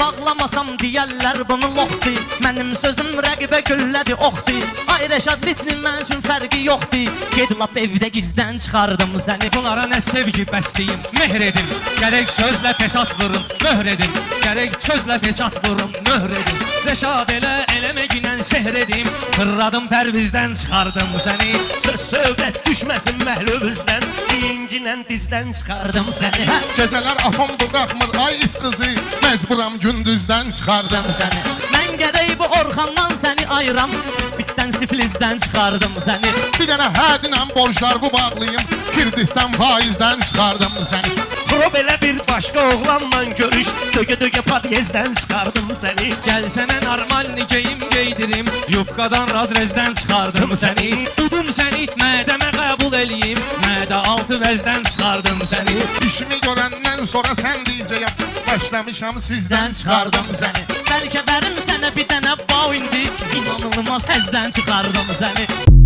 bağlamasam deyərlər bunu loxdur. Mənim sözüm rəqibə güllədi oxdur. Ay Rəşad Liçnin mən üçün fərqi yoxdur. Ged lap evdə gizdən çıxardım səni. Bunlara nə sevgi bəsləyim, mehr edin. Gərək sözlə peçat vurun, möhr edin. Gərək sözlə peçat vurun, möhr edin. Rəşad eləmə ginən sehr edim. Fırladım pərvizdən çıxardım səni. Söz söhbət düşməsin məhlubuzdən, Cincinən dizdən çıxardım səni. Gecələr atom buraxmır ay it qızı, məcburam gündüzdən çıxardım səni. Mən gərək bu Orxandan səni ayıram, Spitdən siflizdən çıxardım səni. Bir dənə hədinən borclarımı bağlayım, kirdikdən faizdən çıxardım səni. Prob elə bir başqa oğlanla görüş, Dögə padyezdən çıxardım səni. Gəlsənə normal nikeyim geydirim, Yubqadan razrezdən çıxardım səni. Udum səni, mədəmə qəbul eləyim, Mədə altı vəzdən çıxardım səni. İşimi görəndən sonra sən deyəcəyəm, başlamışam sizdən çıxardım səni. Bəlkə bərim sənə bir dənə bau indi, İnanılmaz həzdən çıxardım səni.